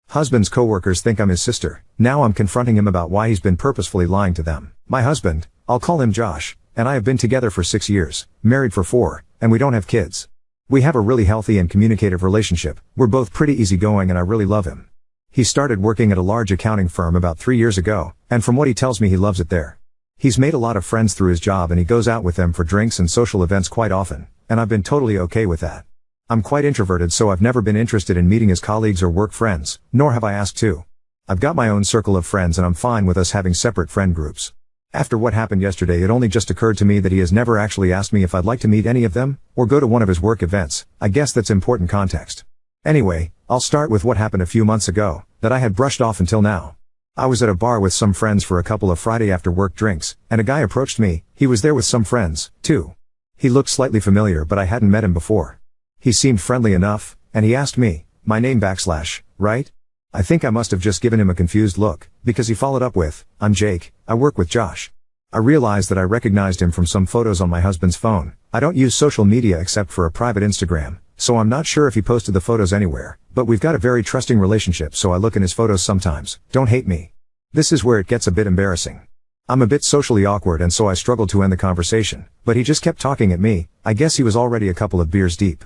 Husband's coworkers think I'm his sister. Now I'm confronting him about why he's been purposefully lying to them. My husband, I'll call him Josh, and I have been together for 6 years, married for 4, and we don't have kids. We have a really healthy and communicative relationship. We're both pretty easygoing and I really love him. He started working at a large accounting firm about 3 years ago, and from what he tells me he loves it there. He's made a lot of friends through his job and he goes out with them for drinks and social events quite often, and I've been totally okay with that. I'm quite introverted, so I've never been interested in meeting his colleagues or work friends, nor have I asked to. I've got my own circle of friends and I'm fine with us having separate friend groups. After what happened yesterday, it only just occurred to me that he has never actually asked me if I'd like to meet any of them, or go to one of his work events. I guess that's important context. Anyway, I'll start with what happened a few months ago, that I had brushed off until now. I was at a bar with some friends for a couple of Friday after work drinks, and a guy approached me. He was there with some friends, too. He looked slightly familiar, but I hadn't met him before. He seemed friendly enough, and he asked me, my name / right? I think I must have just given him a confused look, because he followed up with, I'm Jake, I work with Josh. I realized that I recognized him from some photos on my husband's phone. I don't use social media except for a private Instagram, so I'm not sure if he posted the photos anywhere, but we've got a very trusting relationship, so I look in his photos sometimes. Don't hate me. This is where it gets a bit embarrassing. I'm a bit socially awkward and so I struggled to end the conversation, but he just kept talking at me. I guess he was already a couple of beers deep.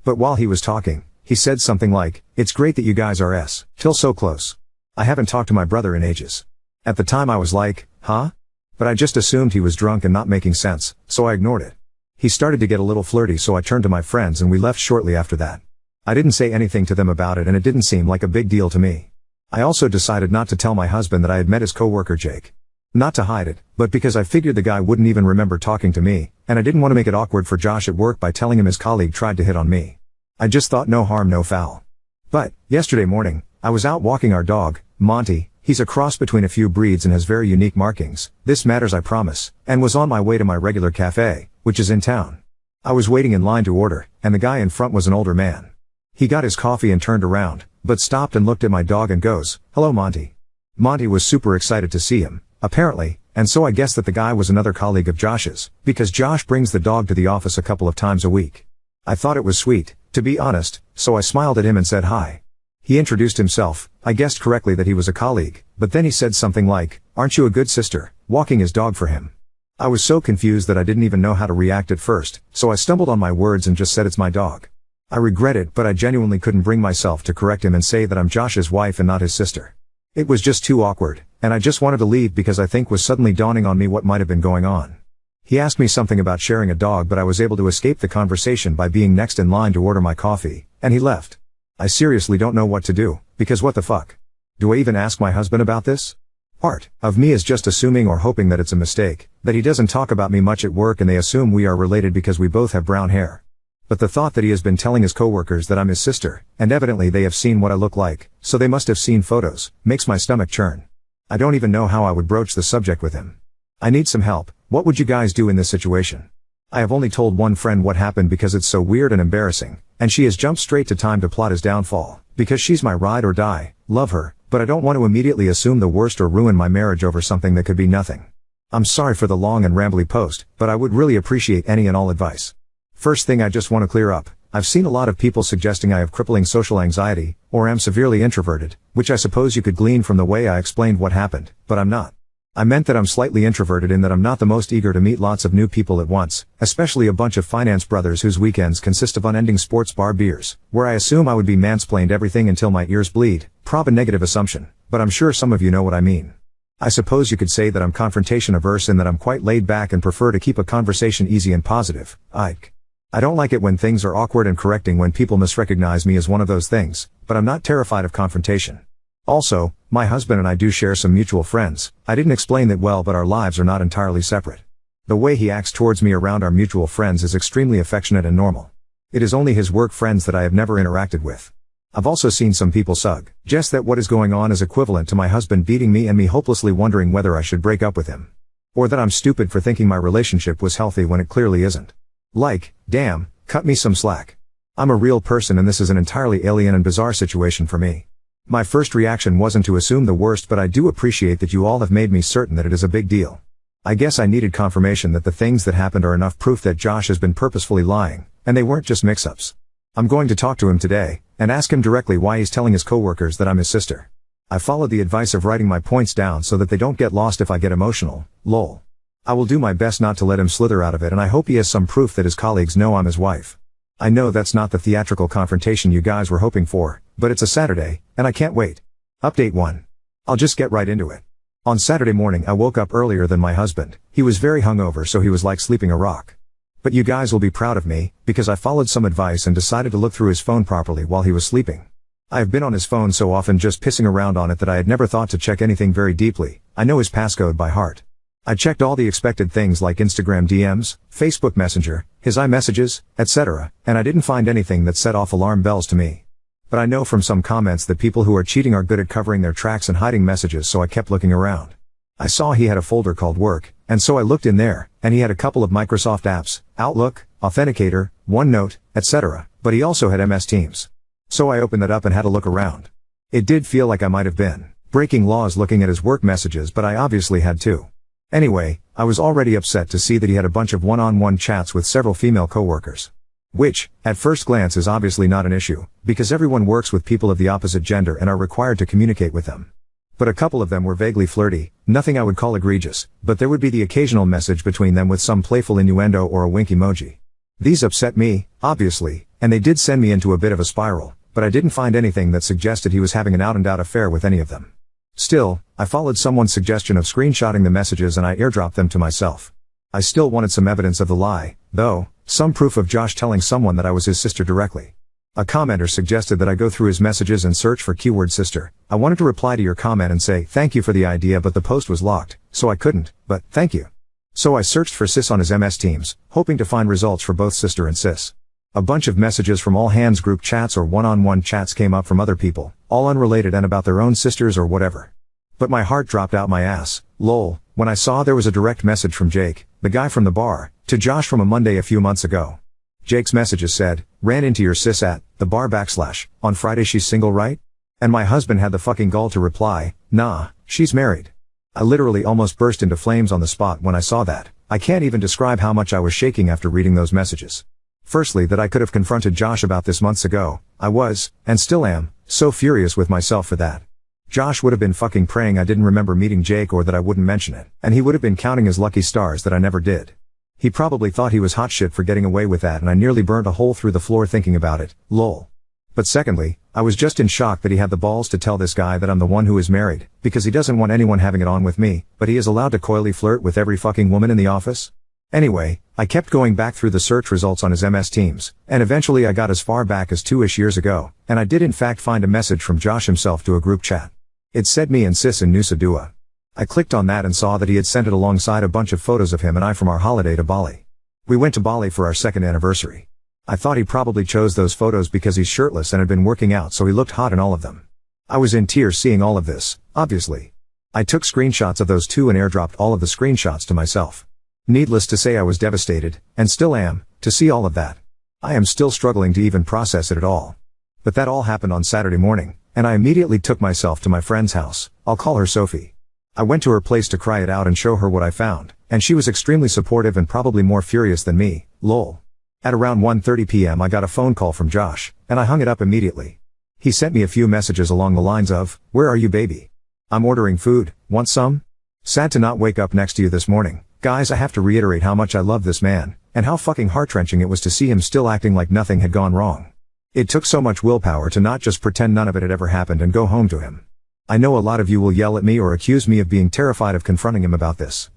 But while he was talking, he said something like, it's great that you guys are still so close. I haven't talked to my brother in ages. At the time I was like, huh? But I just assumed he was drunk and not making sense, so I ignored it. He started to get a little flirty, so I turned to my friends and we left shortly after that. I didn't say anything to them about it and it didn't seem like a big deal to me. I also decided not to tell my husband that I had met his coworker Jake. Not to hide it, but because I figured the guy wouldn't even remember talking to me, and I didn't want to make it awkward for Josh at work by telling him his colleague tried to hit on me. I just thought no harm no foul. But, yesterday morning, I was out walking our dog, Monty. He's a cross between a few breeds and has very unique markings. This matters, I promise, and was on my way to my regular cafe, which is in town. I was waiting in line to order, and the guy in front was an older man. He got his coffee and turned around, but stopped and looked at my dog and goes, hello Monty. Monty was super excited to see him, apparently, and so I guessed that the guy was another colleague of Josh's, because Josh brings the dog to the office a couple of times a week. I thought it was sweet, to be honest, so I smiled at him and said hi. He introduced himself. I guessed correctly that he was a colleague, but then he said something like, aren't you a good sister, walking his dog for him? I was so confused that I didn't even know how to react at first, so I stumbled on my words and just said it's my dog. I regret it, but I genuinely couldn't bring myself to correct him and say that I'm Josh's wife and not his sister. It was just too awkward, and I just wanted to leave because I think was suddenly dawning on me what might have been going on. He asked me something about sharing a dog, but I was able to escape the conversation by being next in line to order my coffee, and he left. I seriously don't know what to do, because what the fuck? Do I even ask my husband about this? Part of me is just assuming or hoping that it's a mistake, that he doesn't talk about me much at work and they assume we are related because we both have brown hair. But the thought that he has been telling his coworkers that I'm his sister, and evidently they have seen what I look like, so they must have seen photos, makes my stomach churn. I don't even know how I would broach the subject with him. I need some help. What would you guys do in this situation? I have only told one friend what happened because it's so weird and embarrassing, and she has jumped straight to time to plot his downfall, because she's my ride or die, love her, but I don't want to immediately assume the worst or ruin my marriage over something that could be nothing. I'm sorry for the long and rambly post, but I would really appreciate any and all advice. First thing I just want to clear up, I've seen a lot of people suggesting I have crippling social anxiety, or am severely introverted, which I suppose you could glean from the way I explained what happened, but I'm not. I meant that I'm slightly introverted in that I'm not the most eager to meet lots of new people at once, especially a bunch of finance brothers whose weekends consist of unending sports bar beers, where I assume I would be mansplained everything until my ears bleed. Prob a negative assumption, but I'm sure some of you know what I mean. I suppose you could say that I'm confrontation averse in that I'm quite laid back and prefer to keep a conversation easy and positive. I don't like it when things are awkward and correcting when people misrecognize me as one of those things, but I'm not terrified of confrontation. Also, my husband and I do share some mutual friends. I didn't explain that well, but our lives are not entirely separate. The way he acts towards me around our mutual friends is extremely affectionate and normal. It is only his work friends that I have never interacted with. I've also seen some people suggest that what is going on is equivalent to my husband beating me and me hopelessly wondering whether I should break up with him. Or that I'm stupid for thinking my relationship was healthy when it clearly isn't. Like, damn, cut me some slack. I'm a real person and this is an entirely alien and bizarre situation for me. My first reaction wasn't to assume the worst, but I do appreciate that you all have made me certain that it is a big deal. I guess I needed confirmation that the things that happened are enough proof that Josh has been purposefully lying, and they weren't just mix-ups. I'm going to talk to him today, and ask him directly why he's telling his coworkers that I'm his sister. I followed the advice of writing my points down so that they don't get lost if I get emotional, lol. I will do my best not to let him slither out of it, and I hope he has some proof that his colleagues know I'm his wife. I know that's not the theatrical confrontation you guys were hoping for, but it's a Saturday, and I can't wait. Update 1. I'll just get right into it. On Saturday morning I woke up earlier than my husband. He was very hungover, so he was like sleeping a rock. But you guys will be proud of me, because I followed some advice and decided to look through his phone properly while he was sleeping. I have been on his phone so often just pissing around on it that I had never thought to check anything very deeply. I know his passcode by heart. I checked all the expected things like Instagram DMs, Facebook Messenger, his iMessages, etc., and I didn't find anything that set off alarm bells to me. But I know from some comments that people who are cheating are good at covering their tracks and hiding messages, so I kept looking around. I saw he had a folder called Work, and so I looked in there, and he had a couple of Microsoft apps, Outlook, Authenticator, OneNote, etc., but he also had MS Teams. So I opened that up and had a look around. It did feel like I might have been breaking laws looking at his work messages, but I obviously had too. Anyway, I was already upset to see that he had a bunch of one-on-one chats with several female coworkers. Which, at first glance, is obviously not an issue, because everyone works with people of the opposite gender and are required to communicate with them. But a couple of them were vaguely flirty, nothing I would call egregious, but there would be the occasional message between them with some playful innuendo or a wink emoji. These upset me, obviously, and they did send me into a bit of a spiral, but I didn't find anything that suggested he was having an out-and-out affair with any of them. Still, I followed someone's suggestion of screenshotting the messages and I airdropped them to myself. I still wanted some evidence of the lie, though, some proof of Josh telling someone that I was his sister directly. A commenter suggested that I go through his messages and search for keyword sister. I wanted to reply to your comment and say thank you for the idea, but the post was locked, so I couldn't, but thank you. So I searched for sis on his MS Teams, hoping to find results for both sister and sis. A bunch of messages from all hands group chats or one-on-one chats came up from other people, all unrelated and about their own sisters or whatever. But my heart dropped out my ass, lol, when I saw there was a direct message from Jake, the guy from the bar, to Josh from a Monday a few months ago. Jake's messages said, ran into your sis at the bar / on Friday, she's single, right? And my husband had the fucking gall to reply, nah, she's married. I literally almost burst into flames on the spot when I saw that. I can't even describe how much I was shaking after reading those messages. Firstly, that I could have confronted Josh about this months ago. I was, and still am, so furious with myself for that. Josh would have been fucking praying I didn't remember meeting Jake or that I wouldn't mention it, and he would have been counting his lucky stars that I never did. He probably thought he was hot shit for getting away with that, and I nearly burnt a hole through the floor thinking about it, lol. But secondly, I was just in shock that he had the balls to tell this guy that I'm the one who is married, because he doesn't want anyone having it on with me, but he is allowed to coyly flirt with every fucking woman in the office? Anyway, I kept going back through the search results on his MS Teams, and eventually I got as far back as 2-ish years ago, and I did in fact find a message from Josh himself to a group chat. It said me and sis in Nusa Dua. I clicked on that and saw that he had sent it alongside a bunch of photos of him and I from our holiday to Bali. We went to Bali for our second anniversary. I thought he probably chose those photos because he's shirtless and had been working out, so he looked hot in all of them. I was in tears seeing all of this, obviously. I took screenshots of those too and airdropped all of the screenshots to myself. Needless to say I was devastated, and still am, to see all of that. I am still struggling to even process it at all. But that all happened on Saturday morning, and I immediately took myself to my friend's house. I'll call her Sophie. I went to her place to cry it out and show her what I found, and she was extremely supportive and probably more furious than me, lol. At around 1:30 p.m. I got a phone call from Josh, and I hung it up immediately. He sent me a few messages along the lines of, "Where are you, baby? I'm ordering food, want some? Sad to not wake up next to you this morning." Guys, I have to reiterate how much I love this man, and how fucking heart-wrenching it was to see him still acting like nothing had gone wrong. It took so much willpower to not just pretend none of it had ever happened and go home to him. I know a lot of you will yell at me or accuse me of being terrified of confronting him about this.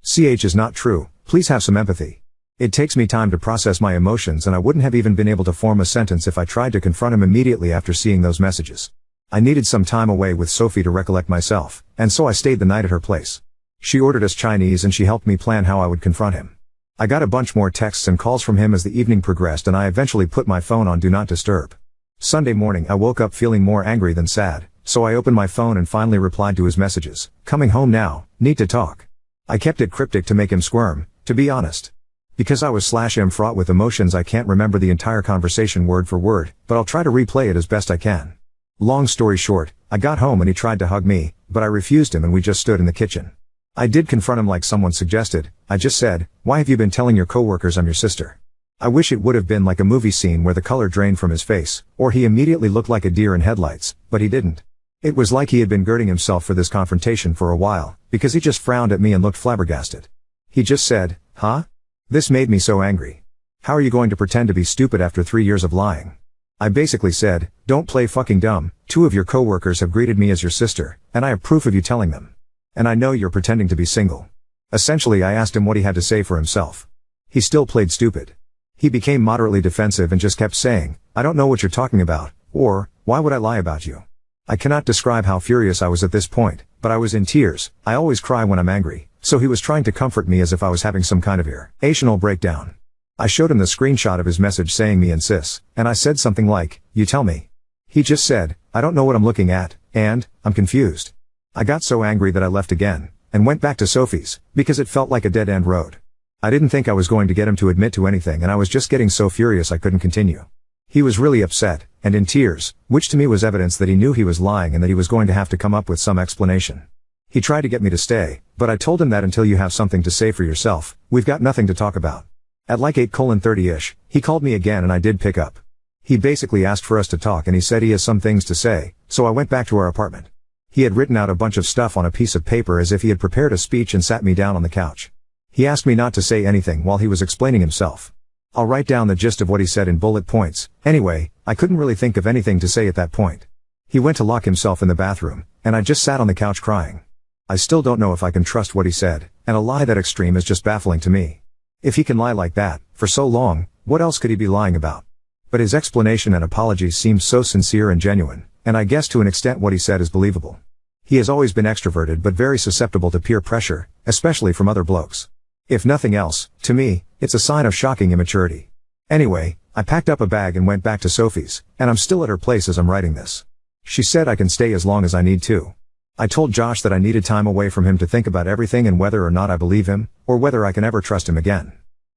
CH is not true, please have some empathy. It takes me time to process my emotions, and I wouldn't have even been able to form a sentence if I tried to confront him immediately after seeing those messages. I needed some time away with Sophie to recollect myself, and so I stayed the night at her place. She ordered us Chinese and she helped me plan how I would confront him. I got a bunch more texts and calls from him as the evening progressed, and I eventually put my phone on Do Not Disturb. Sunday morning I woke up feeling more angry than sad, so I opened my phone and finally replied to his messages. "Coming home now, need to talk." I kept it cryptic to make him squirm, to be honest. Because I was /am fraught with emotions, I can't remember the entire conversation word for word, but I'll try to replay it as best I can. Long story short, I got home and he tried to hug me, but I refused him and we just stood in the kitchen. I did confront him like someone suggested. I just said, "Why have you been telling your coworkers I'm your sister?" I wish it would have been like a movie scene where the color drained from his face, or he immediately looked like a deer in headlights, but he didn't. It was like he had been girding himself for this confrontation for a while, because he just frowned at me and looked flabbergasted. He just said, "Huh?" This made me so angry. How are you going to pretend to be stupid after 3 years of lying? I basically said, don't play fucking dumb, 2 of your coworkers have greeted me as your sister, and I have proof of you telling them. And I know you're pretending to be single. Essentially, I asked him what he had to say for himself. He still played stupid. He became moderately defensive and just kept saying, "I don't know what you're talking about," or, "Why would I lie about you?" I cannot describe how furious I was at this point, but I was in tears. I always cry when I'm angry, so he was trying to comfort me as if I was having some kind of irrational breakdown. I showed him the screenshot of his message saying me and sis, and I said something like, "You tell me." He just said, "I don't know what I'm looking at, and I'm confused." I got so angry that I left again, and went back to Sophie's, because it felt like a dead-end road. I didn't think I was going to get him to admit to anything, and I was just getting so furious I couldn't continue. He was really upset, and in tears, which to me was evidence that he knew he was lying and that he was going to have to come up with some explanation. He tried to get me to stay, but I told him that until you have something to say for yourself, we've got nothing to talk about. At like 8:30-ish, he called me again and I did pick up. He basically asked for us to talk and he said he has some things to say, so I went back to our apartment. He had written out a bunch of stuff on a piece of paper as if he had prepared a speech and sat me down on the couch. He asked me not to say anything while he was explaining himself. I'll write down the gist of what he said in bullet points. Anyway, I couldn't really think of anything to say at that point. He went to lock himself in the bathroom, and I just sat on the couch crying. I still don't know if I can trust what he said, and a lie that extreme is just baffling to me. If he can lie like that, for so long, what else could he be lying about? But his explanation and apologies seemed so sincere and genuine, and I guess to an extent what he said is believable. He has always been extroverted but very susceptible to peer pressure, especially from other blokes. If nothing else, to me, it's a sign of shocking immaturity. Anyway, I packed up a bag and went back to Sophie's, and I'm still at her place as I'm writing this. She said I can stay as long as I need to. I told Josh that I needed time away from him to think about everything and whether or not I believe him, or whether I can ever trust him again.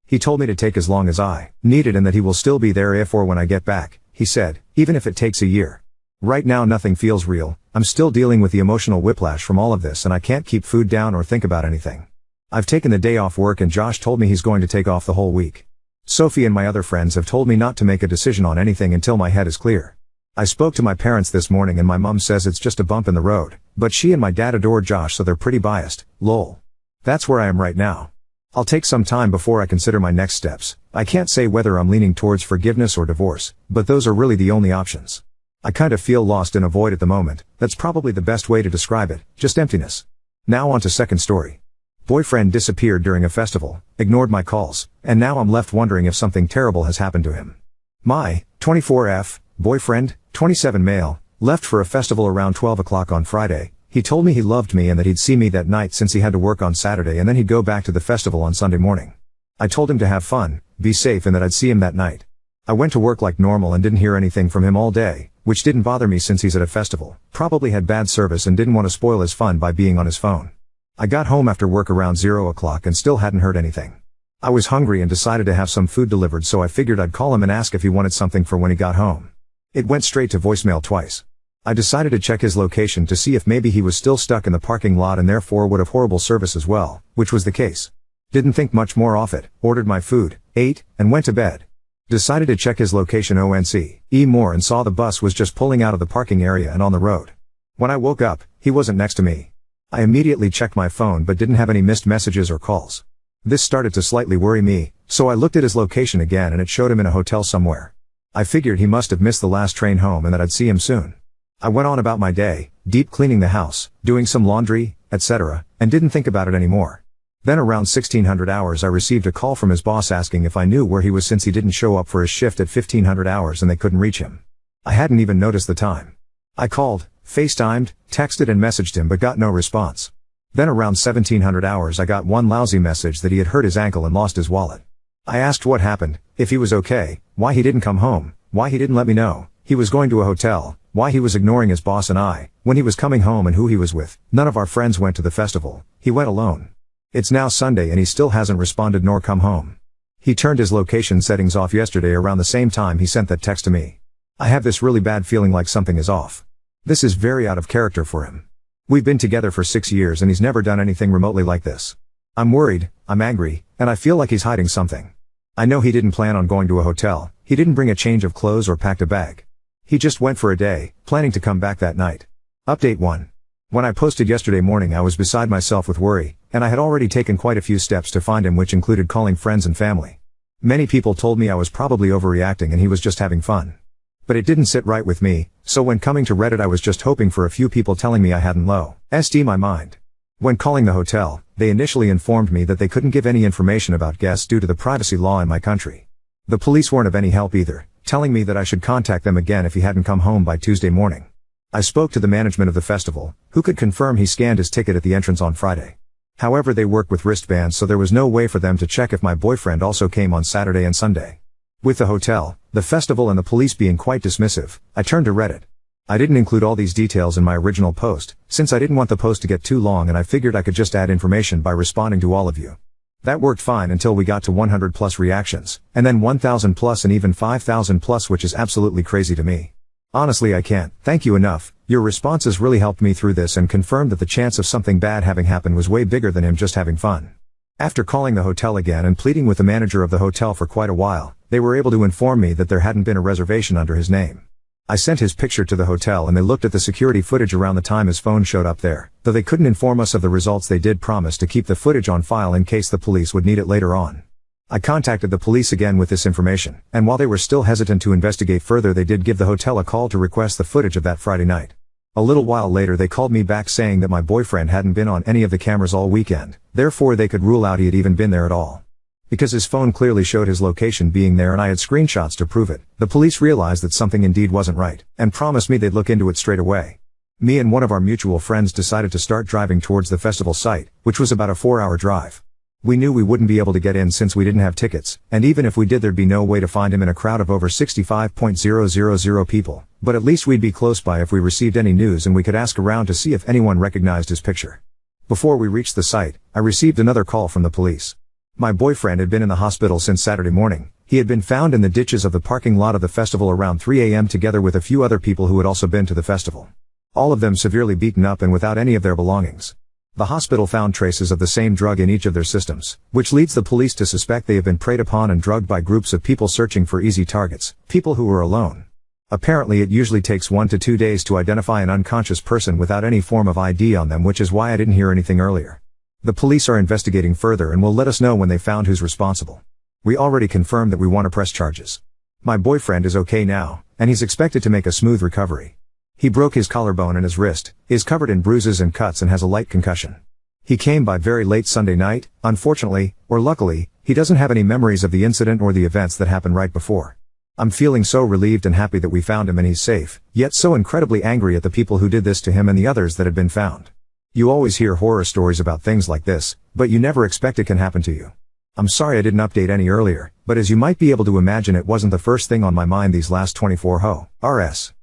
He told me to take as long as I needed and that he will still be there if or when I get back, he said, even if it takes a year. Right now nothing feels real, I'm still dealing with the emotional whiplash from all of this and I can't keep food down or think about anything. I've taken the day off work and Josh told me he's going to take off the whole week. Sophie and my other friends have told me not to make a decision on anything until my head is clear. I spoke to my parents this morning and my mum says it's just a bump in the road, but she and my dad adore Josh so they're pretty biased, lol. That's where I am right now. I'll take some time before I consider my next steps. I can't say whether I'm leaning towards forgiveness or divorce, but those are really the only options. I kind of feel lost in a void at the moment. That's probably the best way to describe it, just emptiness. Now on to second story. Boyfriend disappeared during a festival, ignored my calls, and now I'm left wondering if something terrible has happened to him. My 24F boyfriend, 27 male, left for a festival around 12 o'clock on Friday. He told me he loved me and that he'd see me that night since he had to work on Saturday and then he'd go back to the festival on Sunday morning. I told him to have fun, be safe and that I'd see him that night. I went to work like normal and didn't hear anything from him all day, which didn't bother me since he's at a festival, probably had bad service and didn't want to spoil his fun by being on his phone. I got home after work around 0 o'clock and still hadn't heard anything. I was hungry and decided to have some food delivered so I figured I'd call him and ask if he wanted something for when he got home. It went straight to voicemail twice. I decided to check his location to see if maybe he was still stuck in the parking lot and therefore would have horrible service as well, which was the case. Didn't think much more of it, ordered my food, ate, and went to bed. Decided to check his location more and saw the bus was just pulling out of the parking area and on the road. When I woke up, he wasn't next to me. I immediately checked my phone but didn't have any missed messages or calls. This started to slightly worry me, so I looked at his location again and it showed him in a hotel somewhere. I figured he must have missed the last train home and that I'd see him soon. I went on about my day, deep cleaning the house, doing some laundry, etc., and didn't think about it anymore. Then around 1600 hours I received a call from his boss asking if I knew where he was since he didn't show up for his shift at 1500 hours and they couldn't reach him. I hadn't even noticed the time. I called, FaceTimed, texted and messaged him but got no response. Then around 1700 hours I got one lousy message that he had hurt his ankle and lost his wallet. I asked what happened, if he was okay, why he didn't come home, why he didn't let me know, he was going to a hotel, why he was ignoring his boss and I, when he was coming home and who he was with. None of our friends went to the festival, he went alone. It's now Sunday and he still hasn't responded nor come home. He turned his location settings off yesterday around the same time he sent that text to me. I have this really bad feeling like something is off. This is very out of character for him. We've been together for 6 years and he's never done anything remotely like this. I'm worried, I'm angry, and I feel like he's hiding something. I know he didn't plan on going to a hotel, he didn't bring a change of clothes or packed a bag. He just went for a day, planning to come back that night. Update 1. When I posted yesterday morning I was beside myself with worry, and I had already taken quite a few steps to find him, which included calling friends and family. Many people told me I was probably overreacting and he was just having fun. But it didn't sit right with me, so when coming to Reddit I was just hoping for a few people telling me I hadn't lost my mind. When calling the hotel, they initially informed me that they couldn't give any information about guests due to the privacy law in my country. The police weren't of any help either, telling me that I should contact them again if he hadn't come home by Tuesday morning. I spoke to the management of the festival, who could confirm he scanned his ticket at the entrance on Friday. However, they work with wristbands, so there was no way for them to check if my boyfriend also came on Saturday and Sunday. With the hotel, the festival and the police being quite dismissive, I turned to Reddit. I didn't include all these details in my original post, since I didn't want the post to get too long and I figured I could just add information by responding to all of you. That worked fine until we got to 100 plus reactions, and then 1000 plus and even 5000 plus, which is absolutely crazy to me. Honestly, I can't thank you enough. Your responses really helped me through this and confirmed that the chance of something bad having happened was way bigger than him just having fun. After calling the hotel again and pleading with the manager of the hotel for quite a while, they were able to inform me that there hadn't been a reservation under his name. I sent his picture to the hotel and they looked at the security footage around the time his phone showed up there, though they couldn't inform us of the results. They did promise to keep the footage on file in case the police would need it later on. I contacted the police again with this information, and while they were still hesitant to investigate further, they did give the hotel a call to request the footage of that Friday night. A little while later they called me back saying that my boyfriend hadn't been on any of the cameras all weekend, therefore they could rule out he had even been there at all. Because his phone clearly showed his location being there and I had screenshots to prove it, the police realized that something indeed wasn't right, and promised me they'd look into it straight away. Me and one of our mutual friends decided to start driving towards the festival site, which was about a 4-hour drive. We knew we wouldn't be able to get in since we didn't have tickets, and even if we did there'd be no way to find him in a crowd of over 65,000 people, but at least we'd be close by if we received any news and we could ask around to see if anyone recognized his picture. Before we reached the site, I received another call from the police. My boyfriend had been in the hospital since Saturday morning. He had been found in the ditches of the parking lot of the festival around 3 a.m. together with a few other people who had also been to the festival. All of them severely beaten up and without any of their belongings. The hospital found traces of the same drug in each of their systems, which leads the police to suspect they have been preyed upon and drugged by groups of people searching for easy targets, people who were alone. Apparently it usually takes 1 to 2 days to identify an unconscious person without any form of ID on them, which is why I didn't hear anything earlier. The police are investigating further and will let us know when they found who's responsible. We already confirmed that we want to press charges. My boyfriend is okay now, and he's expected to make a smooth recovery. He broke his collarbone and his wrist, is covered in bruises and cuts and has a light concussion. He came by very late Sunday night. Unfortunately, or luckily, he doesn't have any memories of the incident or the events that happened right before. I'm feeling so relieved and happy that we found him and he's safe, yet so incredibly angry at the people who did this to him and the others that had been found. You always hear horror stories about things like this, but you never expect it can happen to you. I'm sorry I didn't update any earlier, but as you might be able to imagine, it wasn't the first thing on my mind these last 24 hours.